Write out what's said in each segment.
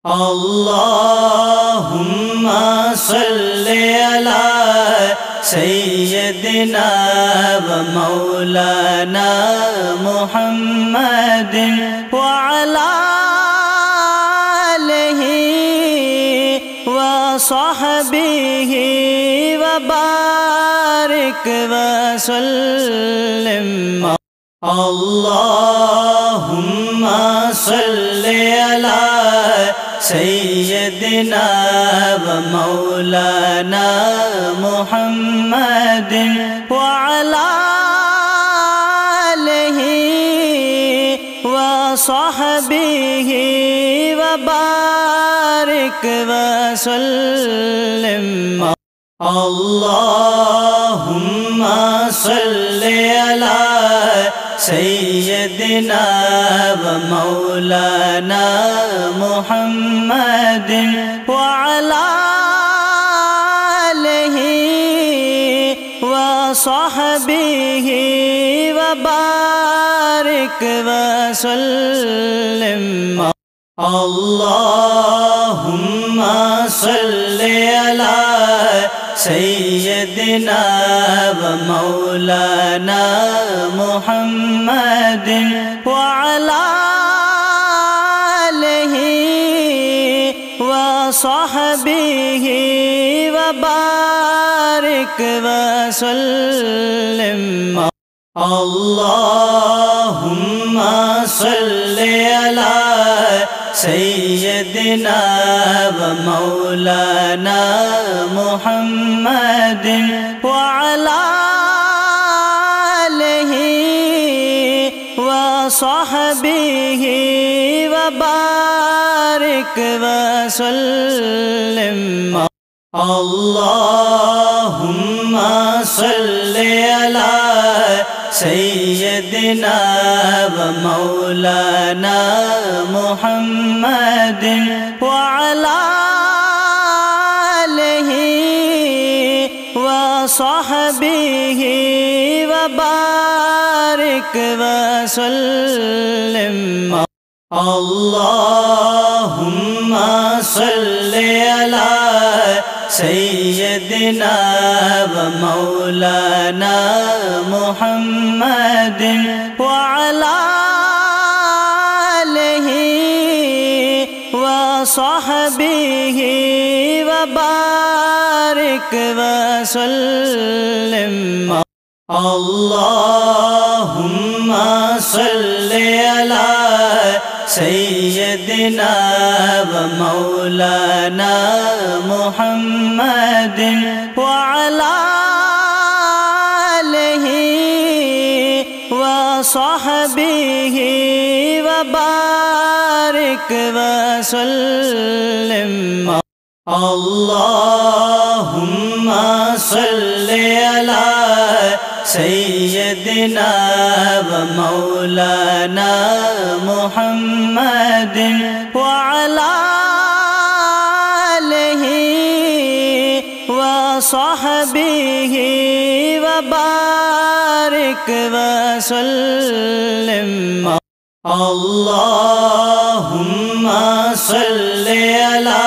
اللهم صل على سيدنا ومولانا محمد وعلى آله وصحبه وبارك وسلم اللهم صل على سيدنا ومولانا محمد وعلى آله وصحبه وبارك وسلم اللهم صل على سيدنا ومولانا محمد وعلى آله وصحبه وبارك وسلم اللهم صل على سيدنا ومولانا محمد وعلى آله وصحبه وبارك وسلم اللهم صل على سيدنا ومولانا محمد وعلى آله وصحبه وبارك وسلم اللهم صل على سيدنا ومولانا محمد وعلى آله وصحبه وبارك وسلم اللهم صل على سيدنا ومولانا محمد وعلى آله وصحبه وبارك وسلم اللهم صل على سيدنا ومولانا محمد وعلى آله وصحبه وبارك وسلم اللهم صل على سيدنا ومولانا محمد وعلى آله وصحبه وبارك وسلم اللهم صل على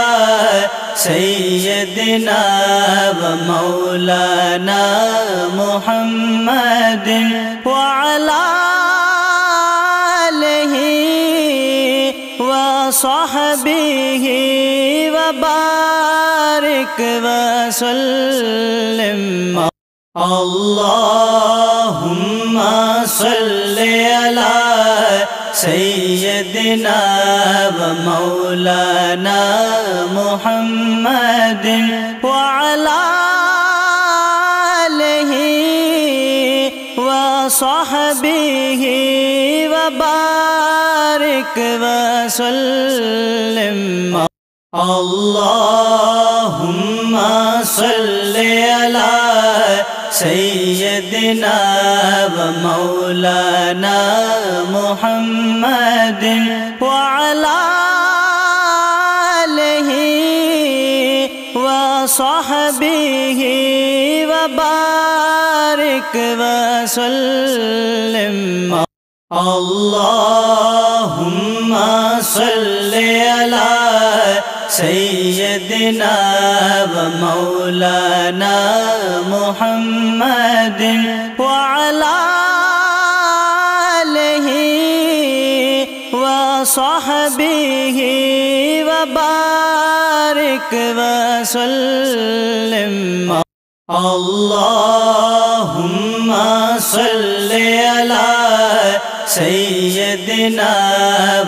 سيدنا ومولانا محمد وعلى آله وصحبه وبارك وسلم اللهم صل على سيدنا ومولانا محمد وعلى آله وصحبه وبارك وسلم اللهم صل على سيدنا ومولانا محمد وعلى آله وصحبه وبارك وسلم اللهم صل على سيدنا ومولانا محمد وعلى آله وصحبه وبارك وسلم اللهم صل على سيدنا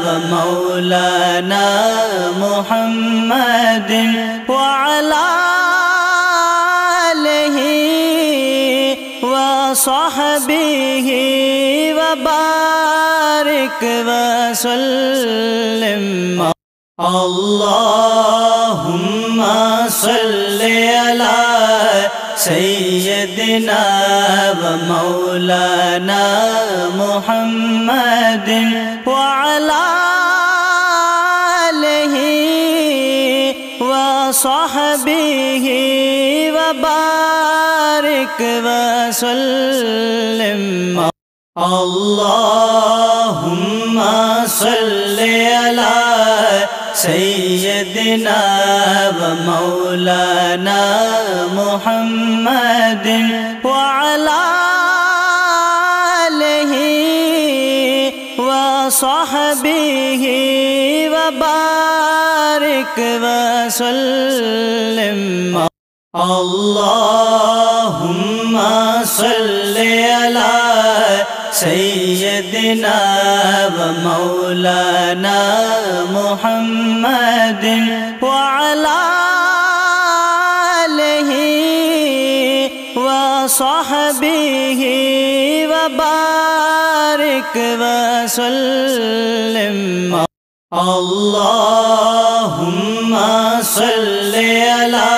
ومولانا محمد وعلى آله وصحبه وبارك وسلم اللهم صل على سيدنا ومولانا محمد وعلى آله وصحبه وبارك وسلم اللهم صل على سيدنا ومولانا محمد وعلى آله وصحبه وبارك وسلم اللهم صل على سيدنا ومولانا محمد وعلى آله وصحبه وبارك وسلم اللهم صل على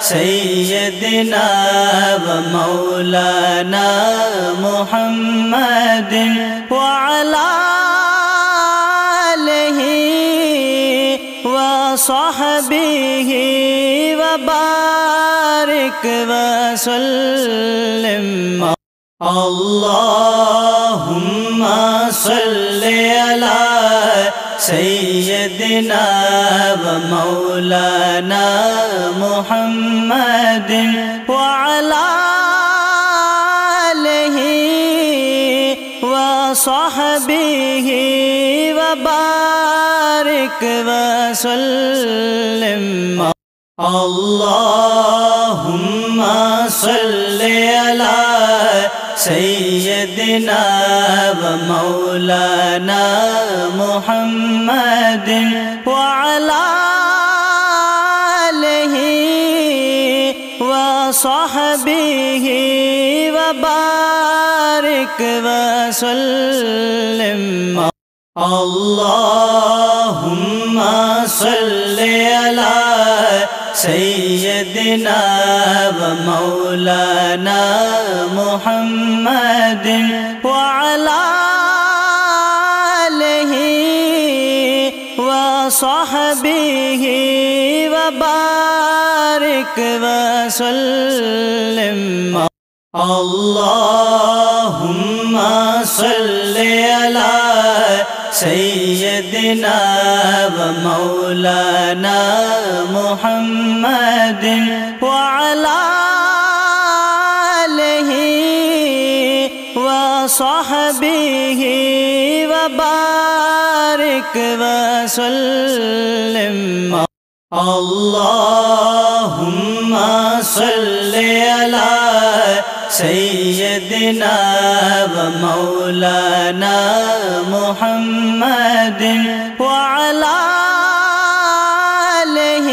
سيدنا ومولانا محمد وعلى آله وصحبه وبارك وسلم اللهم صل على سيدنا ومولانا محمد وعلى آله وصحبه وبارك وسلم اللهم صل على سيدنا ومولانا محمد وعلى آله وصحبه وبارك وسلم اللهم صل على سيدنا ومولانا محمد وعلى آله وصحبه وبارك وسلم اللهم صل على سيدنا ومولانا محمد وعلى آله وصحبه وبارك وسلم اللهم صل على سيدنا ومولانا محمد وعلى آله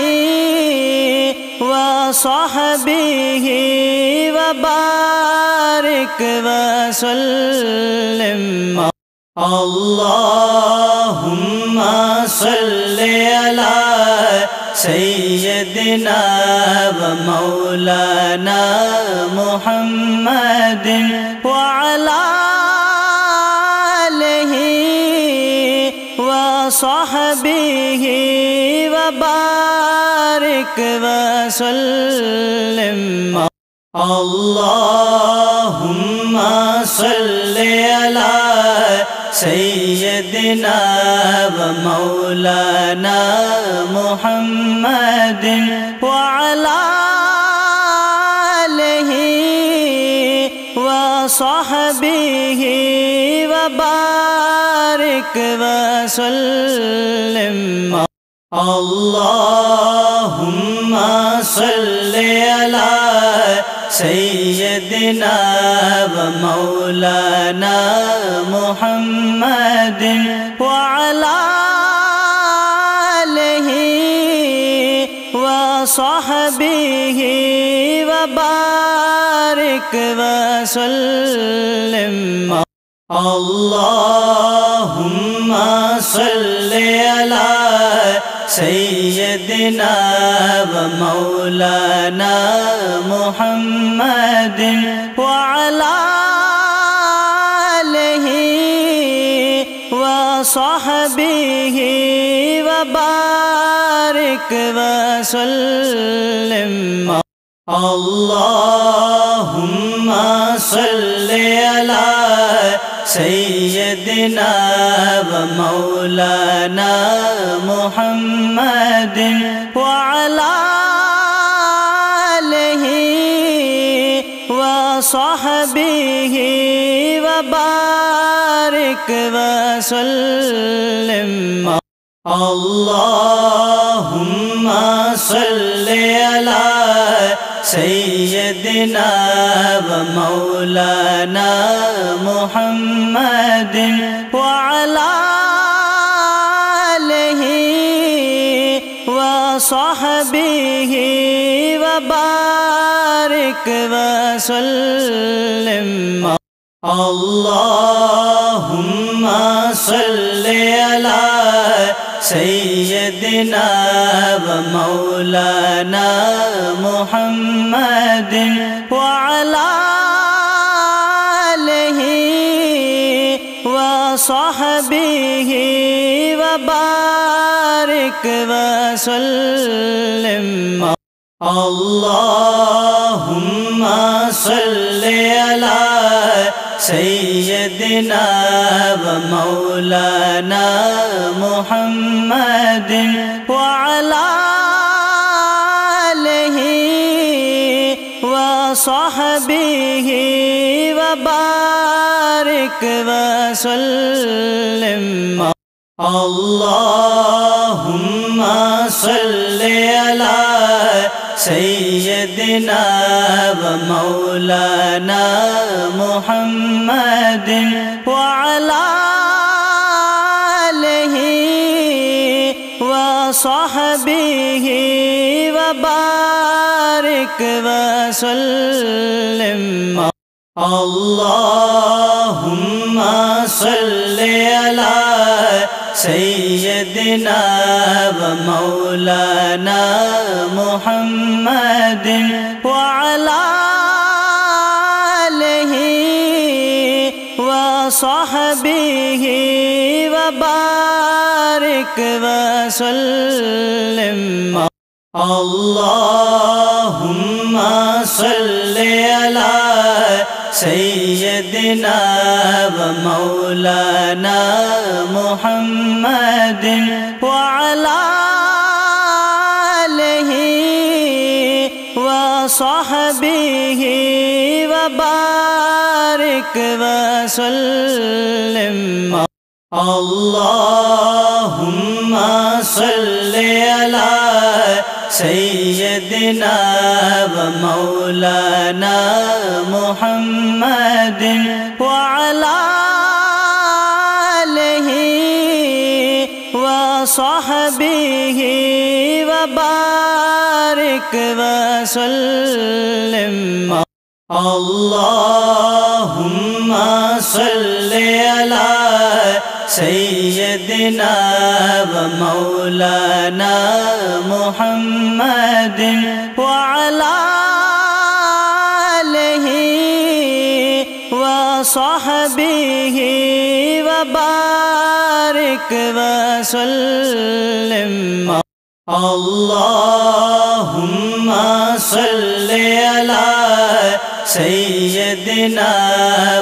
وصحبه وبارك وسلم اللهم صل على سيدنا ومولانا محمد وعلى آله وصحبه وبارك وسلم اللهم صل على سيدنا ومولانا محمد وعلى آله وصحبه وبارك وسلم اللهم صل على سيدنا ومولانا محمد وعلى آله وصحبه وبارك وسلم اللهم صل على سيدنا ومولانا محمد وعلى آله وصحبه وبارك وسلم اللهم صل على سيدنا ومولانا محمد وعلى آله وصحبه وبارك وسلم اللهم صل على سيدنا ومولانا محمد وعلى آله وصحبه وبارك وسلم اللهم صل على سيدنا ومولانا محمد وعلى آله وصحبه وبارك وسلم اللهم صل على سيدنا ومولانا محمد وعلى آله وصحبه وبارك وسلم اللهم صل على سيدنا ومولانا محمد وعلى آله وصحبه وبارك وسلم اللهم صل على سيدنا ومولانا محمد وعلى آله وصحبه وبارك وسلم اللهم صل على سيدنا ومولانا محمد وعلى آله وصحبه وبارك وسلم اللهم صل على سيدنا ومولانا محمد وعلى آله وصحبه وبارك وسلم اللهم صل على سيدنا ومولانا محمد وعلى آله وصحبه وبارك وسلم اللهم صل على سيدنا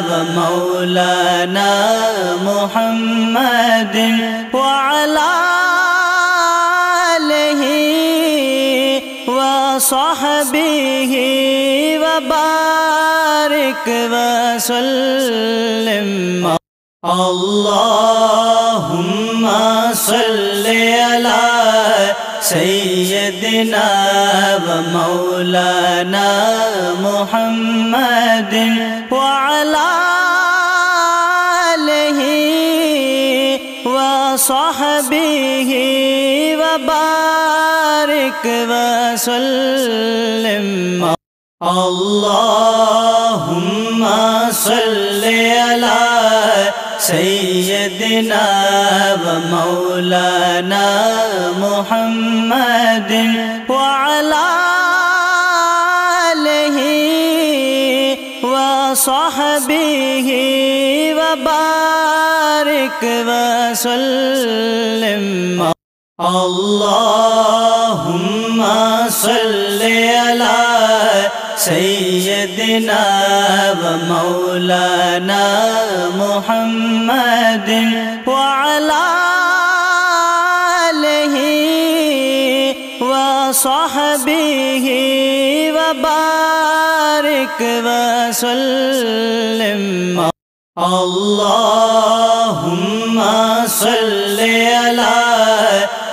ومولانا محمد وعلى وصحبه وبارك وسلم اللهم صل على سيدنا ومولانا محمد وعلى آله وصحبه وبارك وسلم اللهم صل على سيدنا ومولانا محمد وعلى آله وصحبه وبارك وسلم اللهم صل على سيدنا ومولانا محمد وعلى آله وصحبه وبارك وسلم اللهم صل على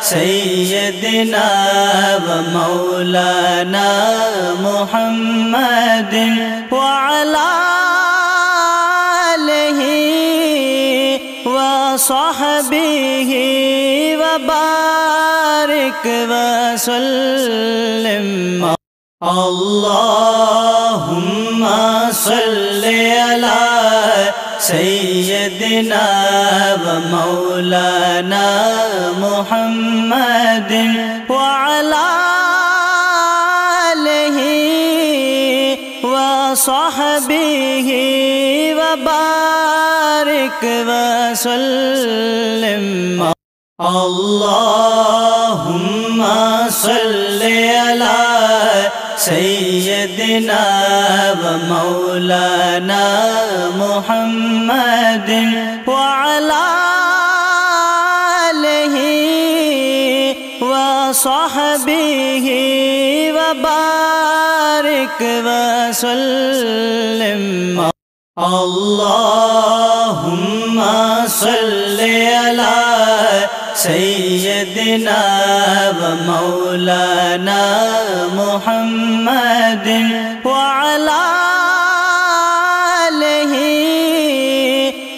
سيدنا ومولانا محمد وعلى آله وصحبه وبارك وسلم اللهم صل على سيدنا ومولانا محمد وعلى آله وصحبه وبارك وسلم اللهم صل على سيدنا ومولانا محمد وعلى آله وصحبه وبارك وسلم اللهم صل على سيدنا ومولانا محمد وعلى آله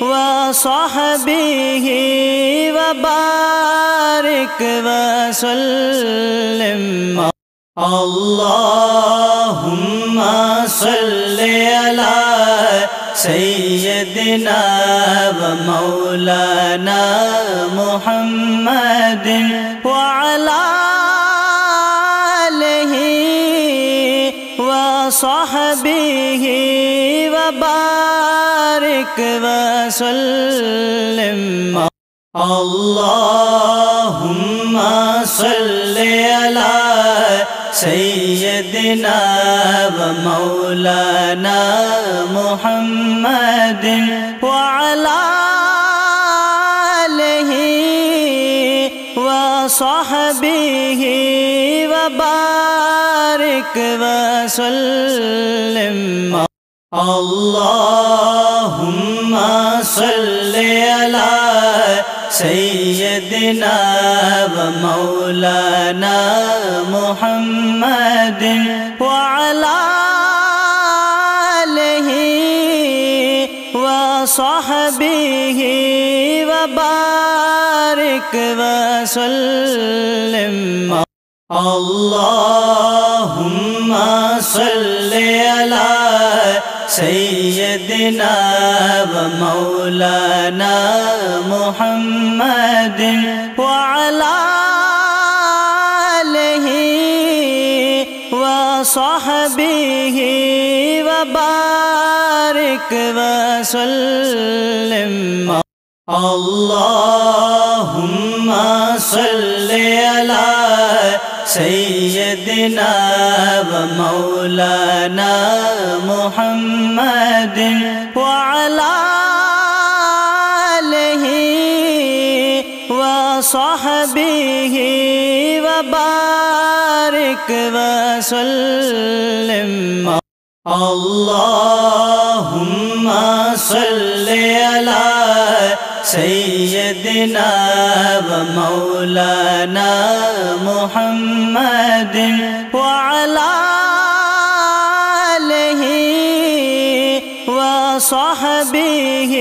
وصحبه وبارك وسلم اللهم صل على سيدنا ومولانا محمد وعلى آله وصحبه وبارك وسلم اللهم صل على سيدنا ومولانا محمد وعلى آله وصحبه وبارك وسلم اللهم صل على سيدنا ومولانا محمد وعلى آله وصحبه وبارك وسلم اللهم صل على سيدنا ومولانا محمد وعلى آله وصحبه وبارك وسلم اللهم صل على سيدنا ومولانا محمد وعلى آله وصحبه وبارك وسلم اللهم صل على سيدنا ومولانا محمد وعلى آله وصحبه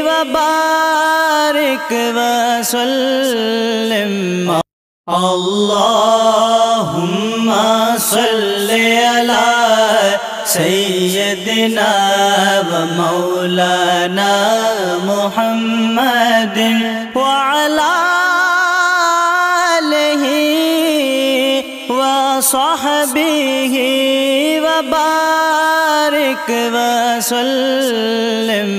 وبارك وسلم اللهم صل على سيدنا ومولانا محمد وعلى آله وصحبه وبارك وسلم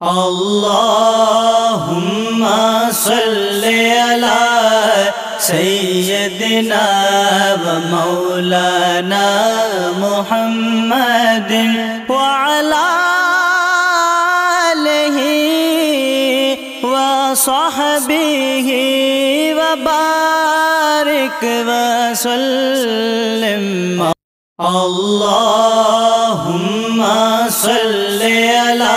اللهم صل على سيدنا ومولانا محمد وعلى آله وصحبه وبارك وسلم اللهم صل على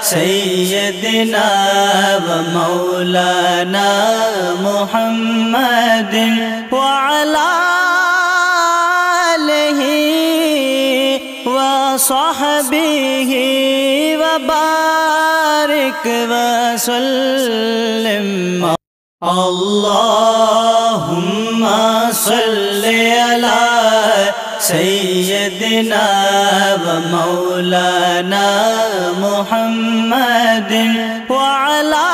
سيدنا ومولانا محمد وعلى آله وصحبه وبارك وسلم اللهم صل على سيدنا ومولانا محمد وعلى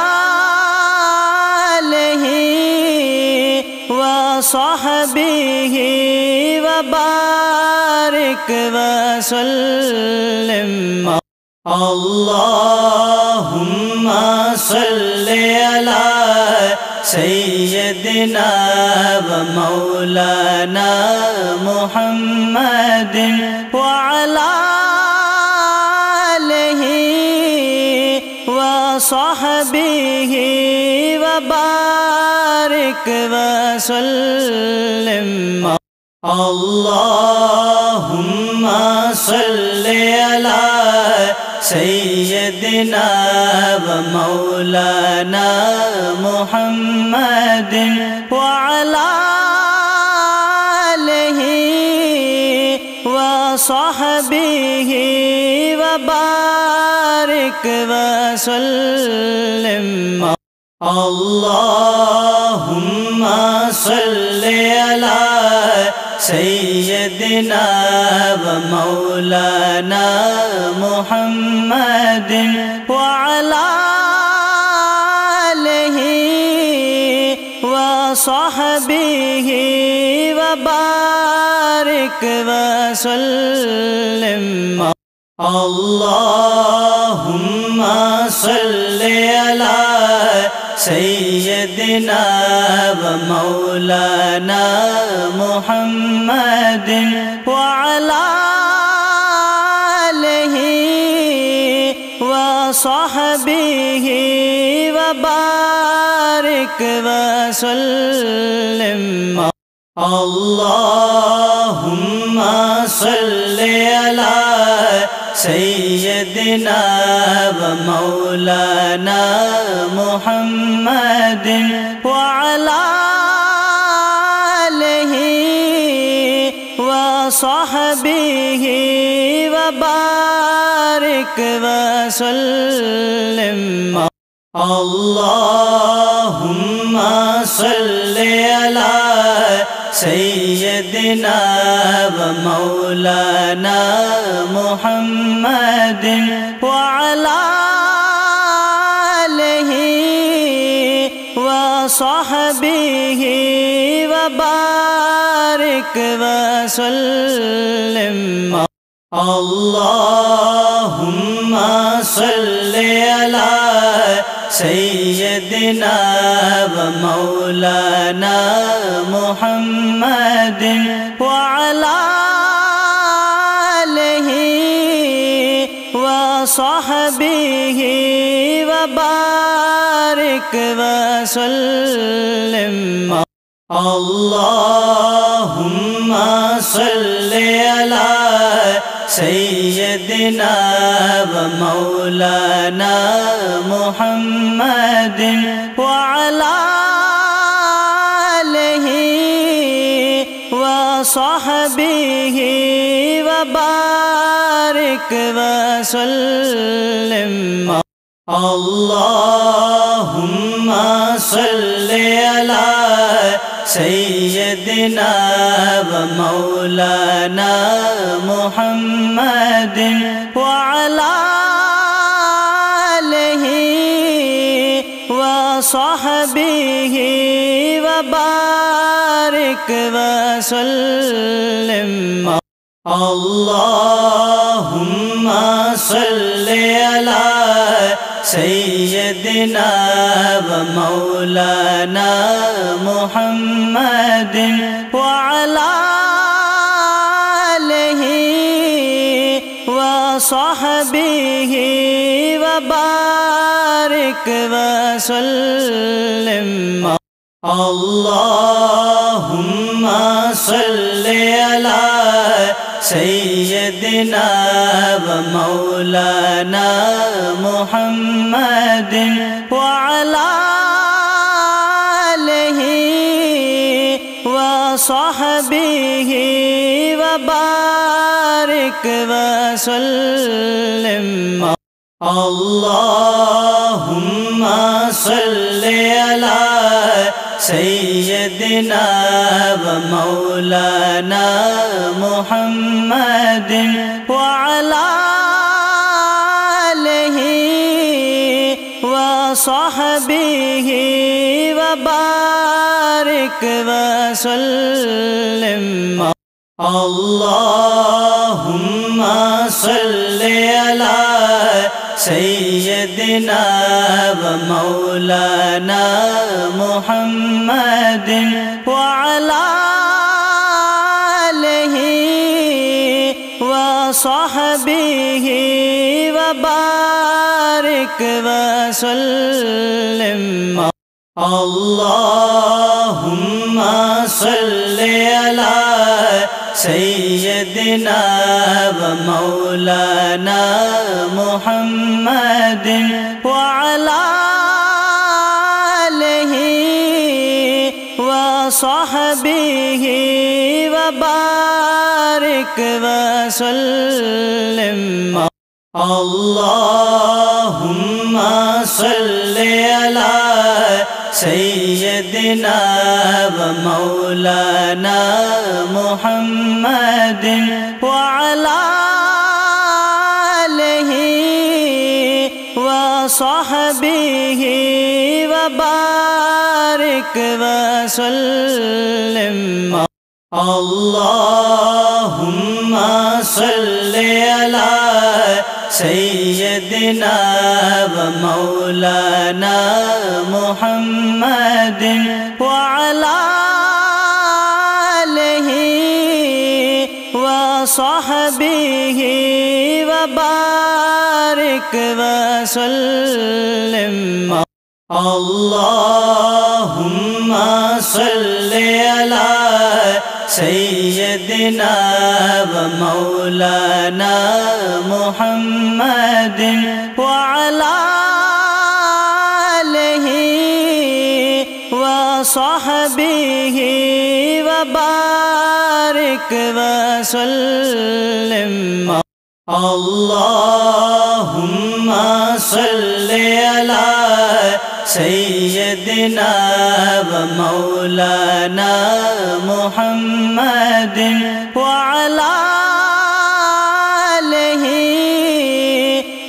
آله وصحبه وبارك وسلم اللهم صل على سيدنا ومولانا محمد وعلى آله وصحبه وبارك وسلم اللهم صل على سيدنا ومولانا محمد وعلى آله وصحبه وبارك وسلم اللهم صل على سيدنا ومولانا محمد وعلى آله وصحبه وبارك وسلم اللهم صل على سيدنا ومولانا محمد وعلى آله وصحبه وبارك وسلم اللهم صل على سيدنا ومولانا محمد وعلى آله وصحبه وبارك وسلم اللهم صل على سيدنا ومولانا محمد وعلى آله وصحبه وبارك وسلم اللهم صل على سيدنا ومولانا محمد وعلى آله وصحبه وبارك وسلم اللهم اللهم صل على سيدنا ومولانا محمد وعلى آله وصحبه وبارك وسلم اللهم صل على سيدنا ومولانا محمد وعلى آله وصحبه وبارك وسلم اللهم صل على سيدنا ومولانا محمد وعلى آله وصحبه وبارك وسلم اللهم صل على سيدنا ومولانا محمد وعلى آله وصحبه وبارك وسلم اللهم صل على سيدنا ومولانا محمد وعلى آله وصحبه وبارك وسلم اللهم صل على سيدنا ومولانا محمد وعلى آله وصحبه وبارك وسلم اللهم صل على سيدنا ومولانا محمد وعلى آله وصحبه وبارك وسلم اللهم صل على سيدنا ومولانا محمد وعلى آله وصحبه وبارك وسلم اللهم صل على سيدنا ومولانا محمد وعلى آله وصحبه وبارك وسلم اللهم صل على سيدنا ومولانا محمد وعلى آله وصحبه وبارك وسلم اللهم صل على سيدنا ومولانا محمد وعلى آله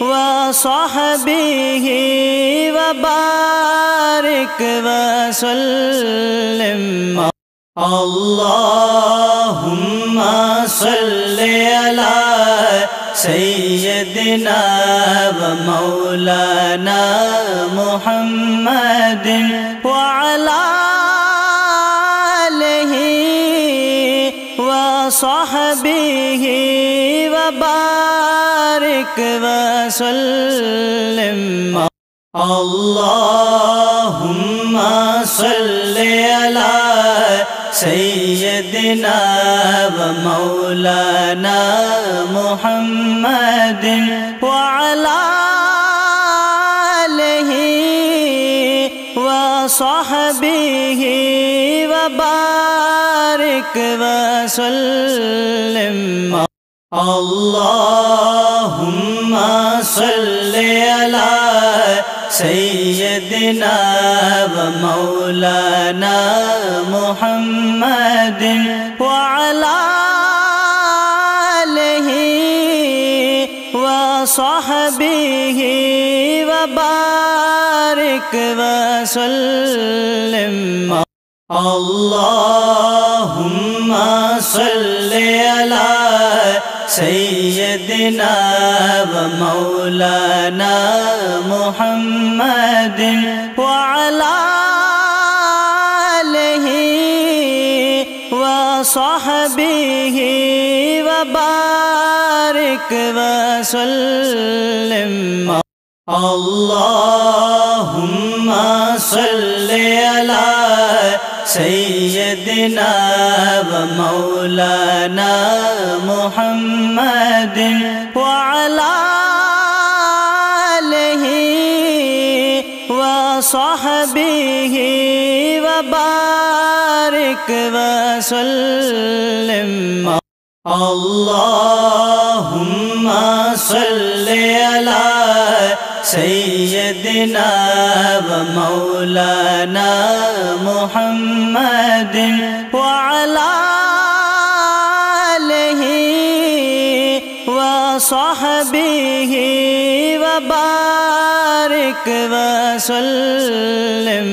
وصحبه وبارك وسلم اللهم صل على سيدنا ومولانا محمد وعلى آله وصحبه وبارك وسلم اللهم صل على سيدنا ومولانا محمد وعلى آله وصحبه وبارك وسلم اللهم صل على سيدنا ومولانا محمد وعلى آله وصحبه وبارك وسلم اللهم صل على سيدنا ومولانا محمد وعلى آله وصحبه وبارك وسلم اللهم صل على سيدنا ومولانا محمد وعلى آله وصحبه وبارك وسلم اللهم صل على سيدنا ومولانا محمد وعلى آله وصحبه وبارك وسلم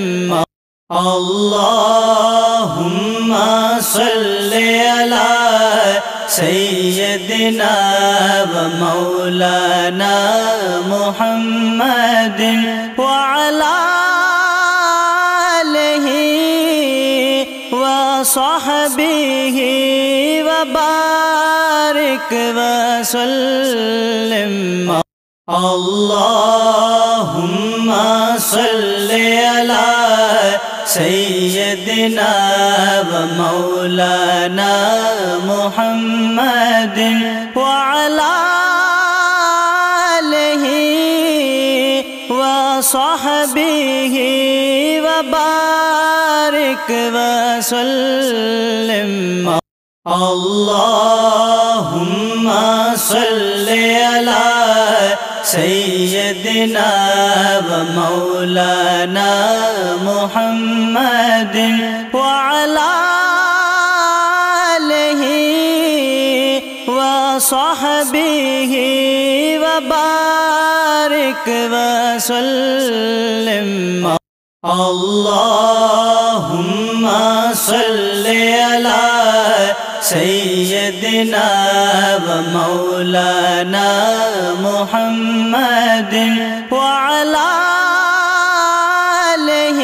اللهم صل على سيدنا ومولانا محمد وعلى آله وصحبه وبارك وسلم اللهم صل على سيدنا ومولانا محمد وعلى آله وصحبه وبارك وسلم اللهم صل على سيدنا ومولانا محمد وعلى آله وصحبه وبارك وسلم اللهم صل على سيدنا ومولانا محمد وعلى آله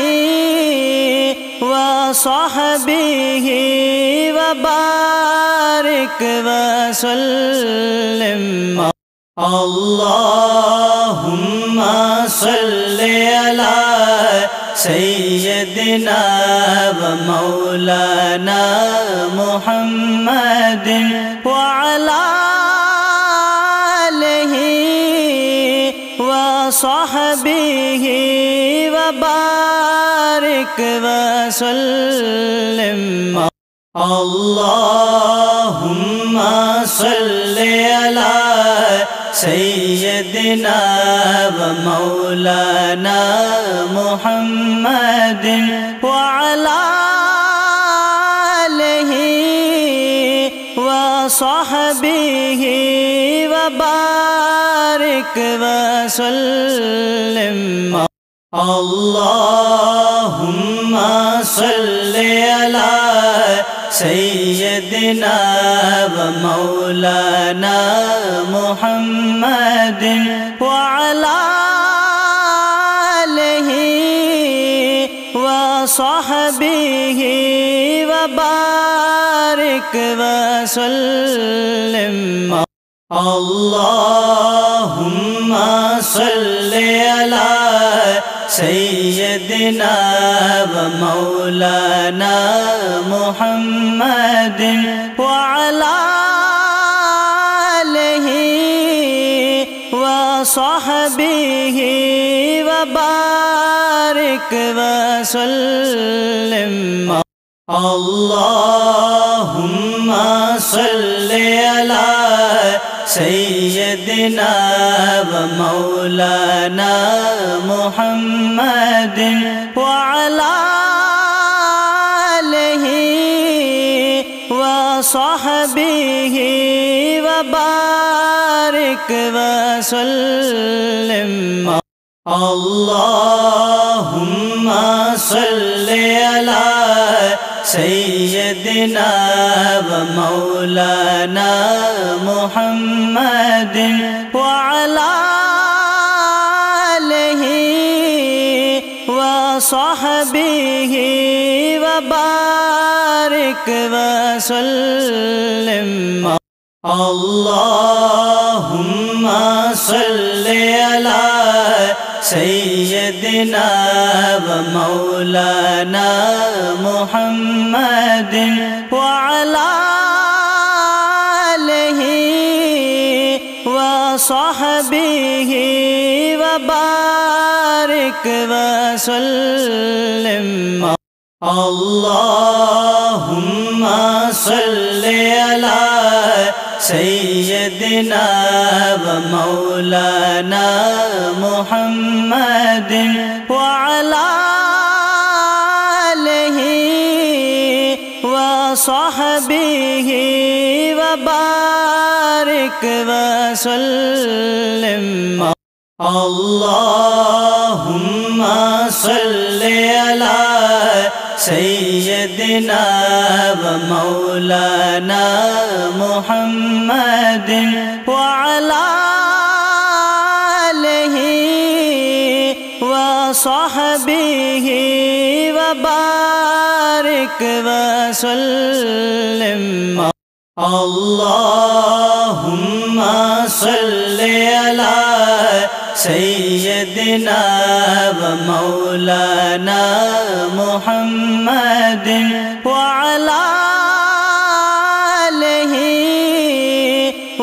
وصحبه وبارك وسلم اللهم صل على سيدنا ومولانا محمد وعلى آله وصحبه وبارك وسلم اللهم صل على سيدنا ومولانا محمد وعلى آله وصحبه وبارك وسلم اللهم صل على سيدنا ومولانا محمد وعلى آله وصحبه وبارك وسلم اللهم صل على سيدنا سيدنا ومولانا محمد وعلى آله وصحبه وبارك وسلم اللهم صل على سيدنا ومولانا محمد وعلى آله وصحبه وبارك وسلم اللهم صل على سيدنا ومولانا محمد وعلى آله وصحبه وبارك وسلم اللهم صل على سيدنا ومولانا محمد وعلى آله وصحبه وبارك وسلم اللهم صل على سيدنا ومولانا محمد وعلى آله وصحبه وبارك وسلم اللهم صل على سيدنا ومولانا محمد وعلى آله وصحبه وبارك وسلم اللهم صل على سيدنا ومولانا محمد وعلى آله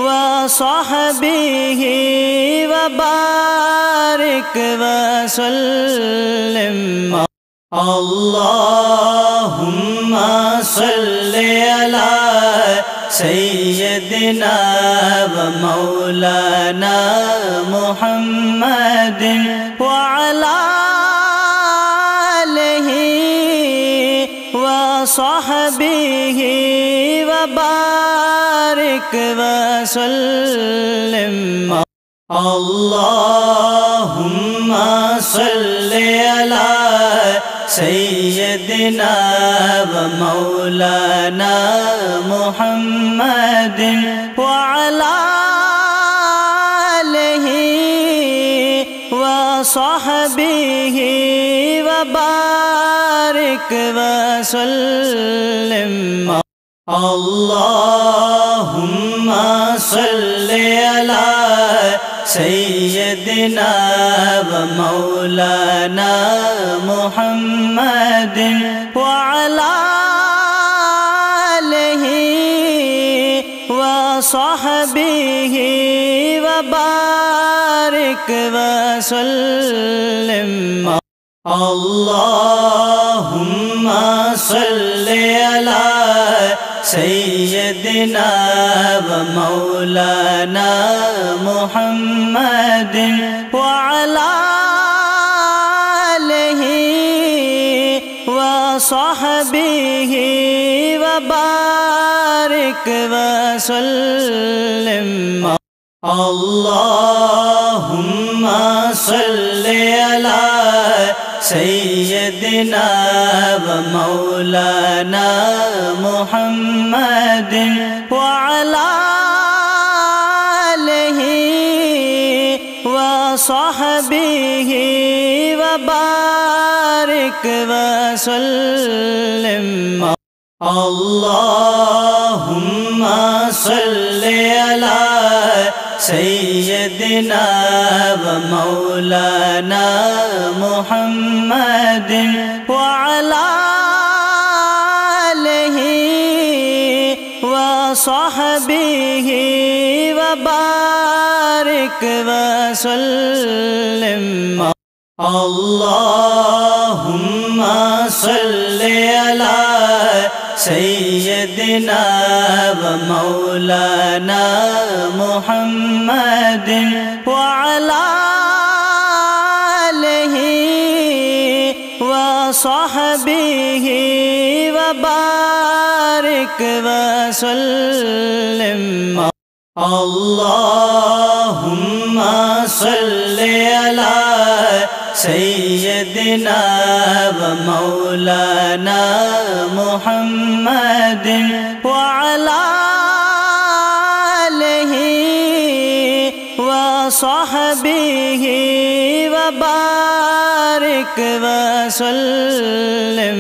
وصحبه وبارك وسلم اللهم صل على سيدنا ومولانا محمد وعلى آله وصحبه وبارك وسلم اللهم صل على سيدنا ومولانا محمد وعلى آله وصحبه وبارك وسلم اللهم صل على سيدنا ومولانا محمد وعلى آله وصحبه وبارك وسلم اللهم صل على سيدنا ومولانا محمد وعلى آله وصحبه وبارك وسلم اللهم صل على سيدنا ومولانا محمد وعلى آله وصحبه وبارك وسلم اللهم صل على سيدنا ومولانا محمد وعلى آله وصحبه وبارك وسلم اللهم صل على سيدنا ومولانا محمد وعلى آله وصحبه وبارك وسلم اللهم صل على سيدنا ومولانا محمد وعلى آله وصحبه وبارك وسلم